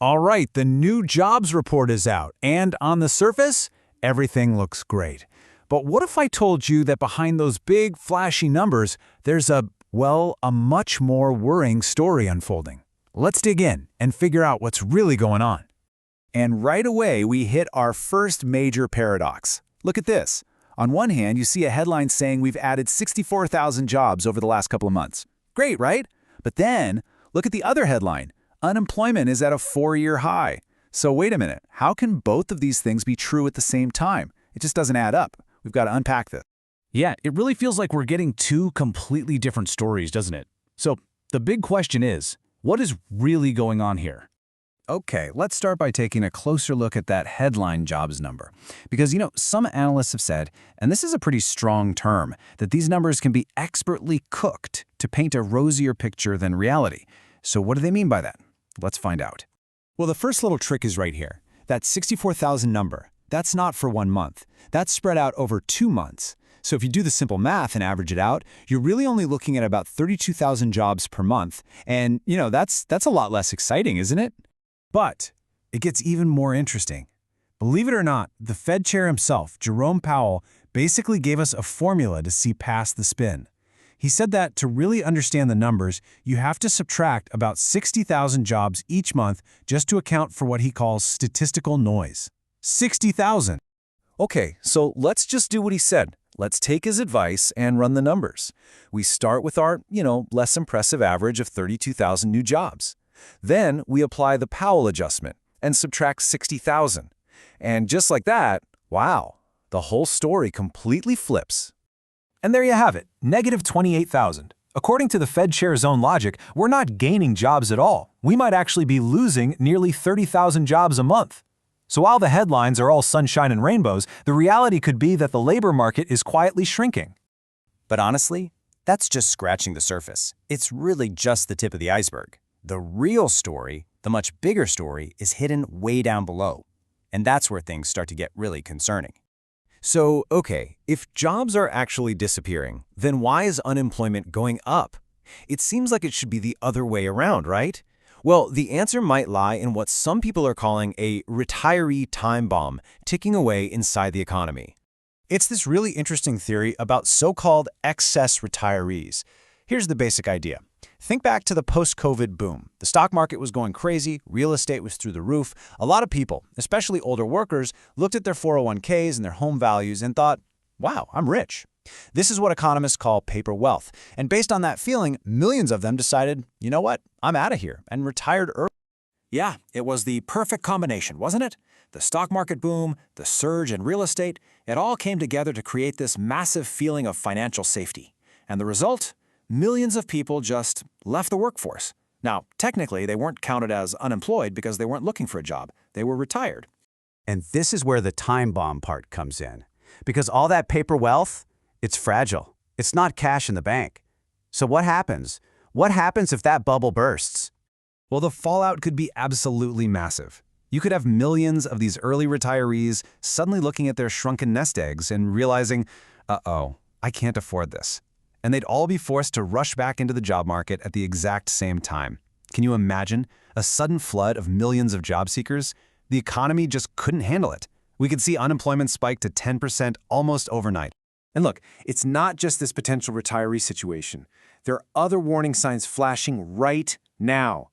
All right, the new jobs report is out, and on the surface, everything looks great. But what if I told you that behind those big, flashy numbers, there's a much more worrying story unfolding? Let's dig in and figure out what's really going on. And right away, we hit our first major paradox. Look at this. On one hand, you see a headline saying we've added 64,000 jobs over the last couple of months. Great, right? But then, look at the other headline. Unemployment is at a 4-year high. So wait a minute, how can both of these things be true at the same time? It just doesn't add up. We've got to unpack this. Yeah, it really feels like we're getting two completely different stories, doesn't it? So the big question is, what is really going on here? Okay, let's start by taking a closer look at that headline jobs number. Because, some analysts have said, and this is a pretty strong term, that these numbers can be expertly cooked to paint a rosier picture than reality. So what do they mean by that? Let's find out. Well, the first little trick is right here. That 64,000 number, that's not for 1 month. That's spread out over 2 months. So if you do the simple math and average it out, you're really only looking at about 32,000 jobs per month. And, that's a lot less exciting, isn't it? But it gets even more interesting. Believe it or not, the Fed chair himself, Jerome Powell, basically gave us a formula to see past the spin. He said that to really understand the numbers, you have to subtract about 60,000 jobs each month just to account for what he calls statistical noise. 60,000! Okay, so let's just do what he said. Let's take his advice and run the numbers. We start with our, less impressive average of 32,000 new jobs. Then we apply the Powell adjustment and subtract 60,000. And just like that, wow, the whole story completely flips. And there you have it, negative 28,000. According to the Fed chair's own logic, we're not gaining jobs at all. We might actually be losing nearly 30,000 jobs a month. So while the headlines are all sunshine and rainbows, the reality could be that the labor market is quietly shrinking. But honestly, that's just scratching the surface. It's really just the tip of the iceberg. The real story, the much bigger story, is hidden way down below. And that's where things start to get really concerning. So, okay, if jobs are actually disappearing, then why is unemployment going up? It seems like it should be the other way around, right? Well, the answer might lie in what some people are calling a retiree time bomb ticking away inside the economy. It's this really interesting theory about so-called excess retirees. Here's the basic idea. Think back to the post-COVID boom. The stock market was going crazy, real estate was through the roof. A lot of people, especially older workers, looked at their 401ks and their home values and thought, wow, I'm rich. This is what economists call paper wealth. And based on that feeling, millions of them decided, you know what, I'm out of here, and retired early. Yeah, it was the perfect combination, wasn't it? The stock market boom, the surge in real estate, it all came together to create this massive feeling of financial safety. And the result? Millions of people just left the workforce. Now, technically, they weren't counted as unemployed because they weren't looking for a job. They were retired. And this is where the time bomb part comes in. Because all that paper wealth, it's fragile. It's not cash in the bank. So what happens? What happens if that bubble bursts? Well, the fallout could be absolutely massive. You could have millions of these early retirees suddenly looking at their shrunken nest eggs and realizing, uh-oh, I can't afford this. And they'd all be forced to rush back into the job market at the exact same time. Can you imagine a sudden flood of millions of job seekers? The economy just couldn't handle it. We could see unemployment spike to 10% almost overnight. And look, it's not just this potential retiree situation. There are other warning signs flashing right now.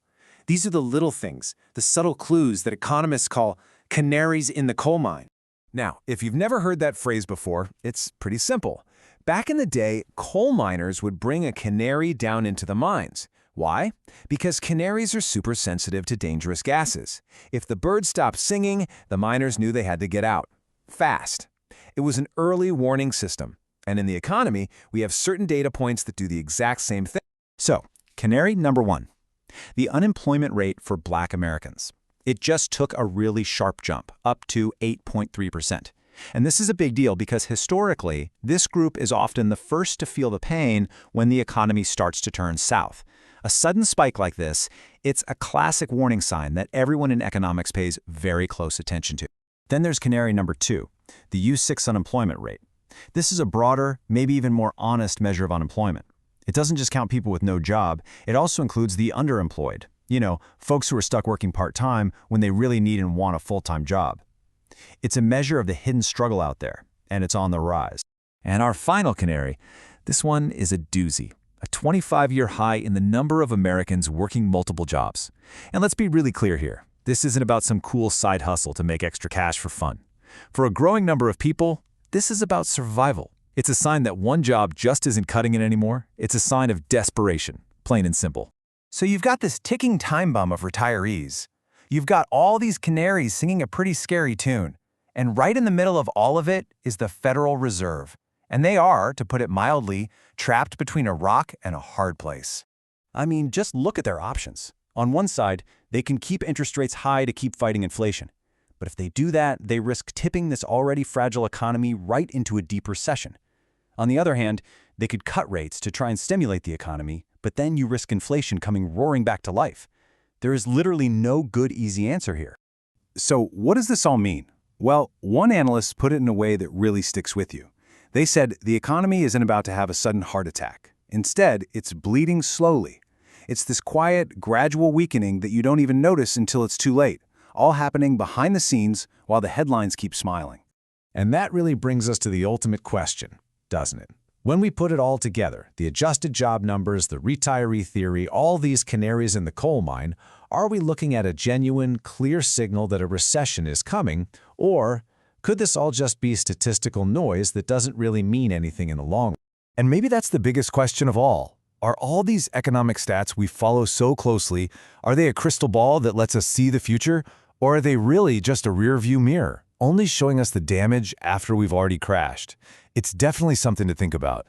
These are the little things, the subtle clues that economists call canaries in the coal mine. Now, if you've never heard that phrase before, it's pretty simple. Back in the day, coal miners would bring a canary down into the mines. Why? Because canaries are super sensitive to dangerous gases. If the bird stopped singing, the miners knew they had to get out. Fast. It was an early warning system. And in the economy, we have certain data points that do the exact same thing. So, canary number 1. The unemployment rate for Black Americans. It just took a really sharp jump, up to 8.3%. And this is a big deal because historically, this group is often the first to feel the pain when the economy starts to turn south. A sudden spike like this, it's a classic warning sign that everyone in economics pays very close attention to. Then there's canary number 2, the U6 unemployment rate. This is a broader, maybe even more honest measure of unemployment. It doesn't just count people with no job, it also includes the underemployed. Folks who are stuck working part-time when they really need and want a full-time job. It's a measure of the hidden struggle out there, and it's on the rise. And our final canary, this one is a doozy. A 25-year high in the number of Americans working multiple jobs. And let's be really clear here. This isn't about some cool side hustle to make extra cash for fun. For a growing number of people, this is about survival. It's a sign that one job just isn't cutting it anymore. It's a sign of desperation, plain and simple. So you've got this ticking time bomb of retirees. You've got all these canaries singing a pretty scary tune. And right in the middle of all of it is the Federal Reserve. And they are, to put it mildly, trapped between a rock and a hard place. I mean, just look at their options. On one side, they can keep interest rates high to keep fighting inflation. But if they do that, they risk tipping this already fragile economy right into a deep recession. On the other hand, they could cut rates to try and stimulate the economy, but then you risk inflation coming roaring back to life. There is literally no good, easy answer here. So what does this all mean? Well, one analyst put it in a way that really sticks with you. They said the economy isn't about to have a sudden heart attack. Instead, it's bleeding slowly. It's this quiet, gradual weakening that you don't even notice until it's too late, all happening behind the scenes while the headlines keep smiling. And that really brings us to the ultimate question, doesn't it? When we put it all together, the adjusted job numbers, the retiree theory, all these canaries in the coal mine, are we looking at a genuine, clear signal that a recession is coming, or could this all just be statistical noise that doesn't really mean anything in the long run? And maybe that's the biggest question of all. Are all these economic stats we follow so closely, are they a crystal ball that lets us see the future, or are they really just a rear-view mirror, only showing us the damage after we've already crashed? It's definitely something to think about.